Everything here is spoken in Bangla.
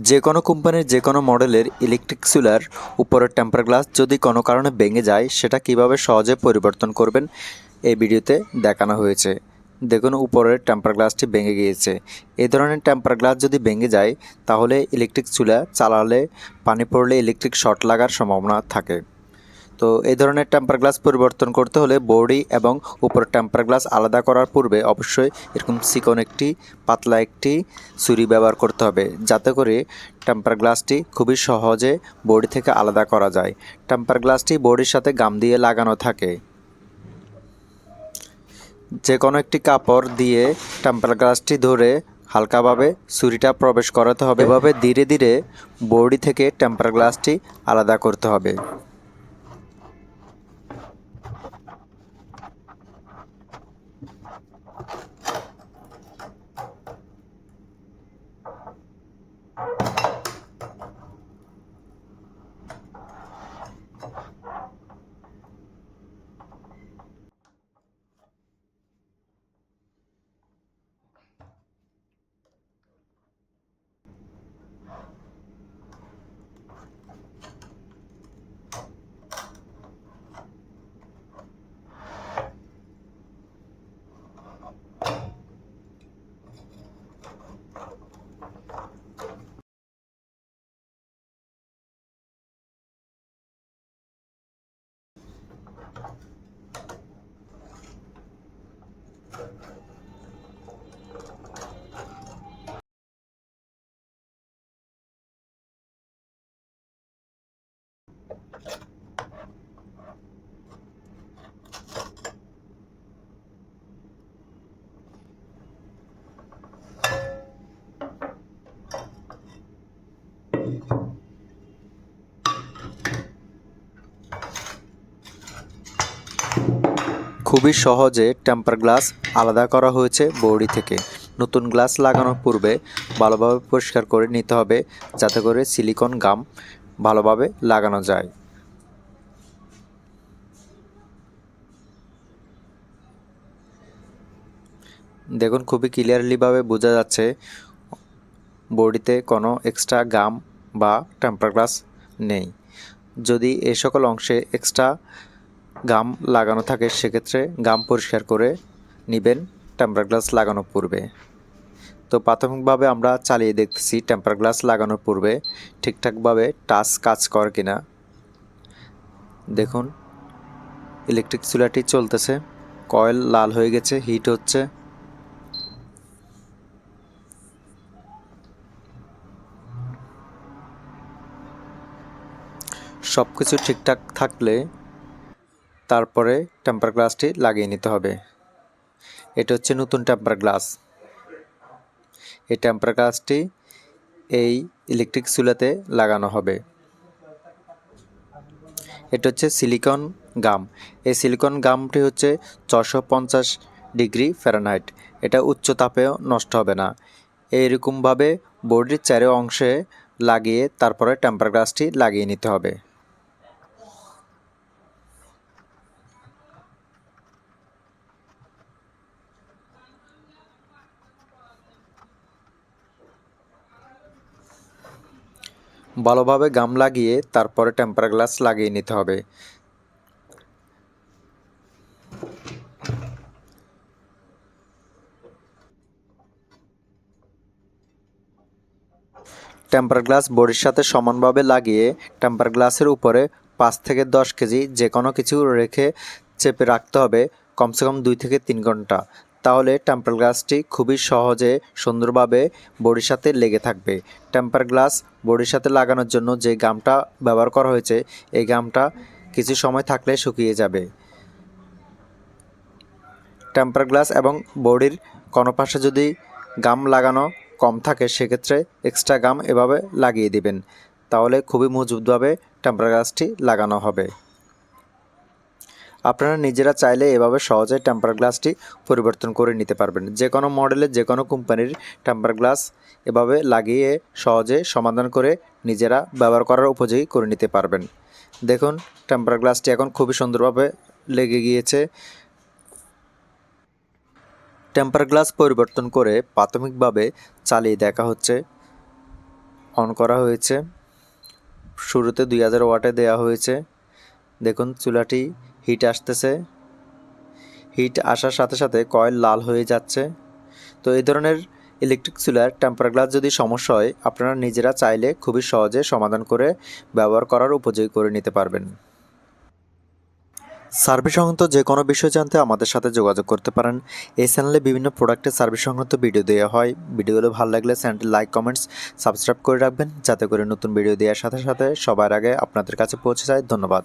যে কোনো কোম্পানির যে কোনো মডেলের ইলেকট্রিক চুলার উপরের টেম্পার গ্লাস যদি কোনো কারণে ভেঙে যায় সেটা কিভাবে সহজে পরিবর্তন করবেন এই ভিডিওতে দেখানো হয়েছে। দেখুন উপরের টেম্পার গ্লাসটি ভেঙে গিয়েছে। এই ধরনের টেম্পার গ্লাস যদি ভেঙে যায় তাহলে ইলেকট্রিক চুলা চালালে পানি পড়লে ইলেকট্রিক শর্ট লাগার সম্ভাবনা থাকে। তো এই ধরনের টেম্পার গ্লাস পরিবর্তন করতে হলে বডি এবং উপরের টেম্পার গ্লাস আলাদা করার পূর্বে অবশ্যই এরকম চিকন একটি পাতলা একটি ছুরি ব্যবহার করতে হবে, যাতে করে টেম্পার গ্লাসটি খুবই সহজে বডি থেকে আলাদা করা যায়। টেম্পার গ্লাসটি বডির সাথে গাম দিয়ে লাগানো থাকে। যে কোনো একটি কাপড় দিয়ে টেম্পার গ্লাসটি ধরে হালকাভাবে ছুরিটা প্রবেশ করাতে হবে। এভাবে ধীরে ধীরে বডি থেকে টেম্পার গ্লাসটি আলাদা করতে হবে। খুবই সহজে টেম্পার গ্লাস আলাদা করা হয়েছে বডি থেকে। নতুন গ্লাস লাগানোর পূর্বে ভালোভাবে পরিষ্কার করে নিতে হবে, যাতে করে সিলিকন গাম ভালোভাবে লাগানো যায়। দেখুন খুবই ক্লিয়ারলিভাবে বোঝা যাচ্ছে বডিতে কোনো এক্সট্রা গাম বা টেম্পার গ্লাস নেই। যদি এই সকল অংশে এক্সট্রা গাম লাগানো থাকে সেক্ষেত্রে গাম পরিষ্কার করে নেবেন টেম্পার গ্লাস লাগানোর পূর্বে। তো প্রাথমিকভাবে আমরা চালিয়ে দেখতেছি টেম্পার গ্লাস লাগানোর পূর্বে ঠিকঠাকভাবে টাচ কাজ করে কিনা। দেখুন ইলেকট্রিক চুলাটি চলতেছে, কয়েল লাল হয়ে গেছে, হিট হচ্ছে। সব কিছু ঠিকঠাক থাকলে তারপরে টেম্পার গ্লাসটি লাগিয়ে নিতে হবে। এটা হচ্ছে নতুন টেম্পার গ্লাস। এই টেম্পার গ্লাসটি এই ইলেকট্রিক চুলাতে লাগানো হবে। এটা হচ্ছে সিলিকন গাম। এই সিলিকন গামটি হচ্ছে 450 ডিগ্রি ফ্যারেনহাইট। এটা উচ্চ তাপেও নষ্ট হবে না। এইরকমভাবে বডির চারি অংশে লাগিয়ে তারপরে টেম্পার গ্লাসটি লাগিয়ে নিতে হবে। ভালোভাবে গাম লাগিয়ে তারপরে টেম্পার গ্লাস লাগিয়ে নিতে হবে। টেম্পার গ্লাস বডির সাথে সমানভাবে লাগিয়ে টেম্পার গ্লাসের উপরে 5 থেকে 10 কেজি যে কোনো কিছু রেখে চেপে রাখতে হবে কমসে কম 2 থেকে 3 ঘন্টা। তাহলে টেম্পার গ্লাসটি খুবই সহজে সুন্দরভাবে বডির সাথে লেগে থাকবে। টেম্পার গ্লাস বডির সাথে লাগানোর জন্য যে গামটা ব্যবহার করা হয়েছে এই গামটা কিছু সময় থাকলে শুকিয়ে যাবে। টেম্পার গ্লাস এবং বডির কোনো পাশে যদি গাম লাগানো কম থাকে সেক্ষেত্রে এক্সট্রা গাম এভাবে লাগিয়ে দিবেন, তাহলে খুবই মজবুতভাবে টেম্পার গ্লাসটি লাগানো হবে। আপনারা নিজেরা চাইলে এভাবে সহজে টেম্পার গ্লাসটি পরিবর্তন করে নিতে পারবেন। যে কোনো মডেলের যে কোনো কোম্পানির টেম্পার গ্লাস এভাবে লাগিয়ে সহজে সমাধান করে নিজেরা ব্যবহার করার উপযোগী করে নিতে পারবেন। দেখুন টেম্পার গ্লাসটি এখন খুবই সুন্দরভাবে লেগে গিয়েছে। টেম্পার গ্লাস পরিবর্তন করে প্রাথমিকভাবে চালিয়ে দেখা হচ্ছে। অন করা হয়েছে। শুরুতে 2000 ওয়াটে দেওয়া হয়েছে। দেখুন চুলাটি হিট আসতেছে। হিট আসার সাথে সাথে কয়েল লাল হয়ে যাচ্ছে। তো এই ধরনের ইলেকট্রিক চুলার টেম্পার গ্লাস যদি সমস্যা হয়, আপনারা নিজেরা চাইলে খুবই সহজে সমাধান করে ব্যবহার করার উপযোগী করে নিতে পারবেন। সার্ভিস সংক্রান্ত যে কোনো বিষয় জানতে আমাদের সাথে যোগাযোগ করতে পারেন। এই চ্যানেলে বিভিন্ন প্রোডাক্টের সার্ভিস সংক্রান্ত ভিডিও দেওয়া হয়। ভিডিওগুলো ভালো লাগলে চ্যানেলটি লাইক, কমেন্টস, সাবস্ক্রাইব করে রাখবেন, যাতে করে নতুন ভিডিও দেওয়ার সাথে সাথে সবার আগে আপনাদের কাছে পৌঁছে যায়। ধন্যবাদ।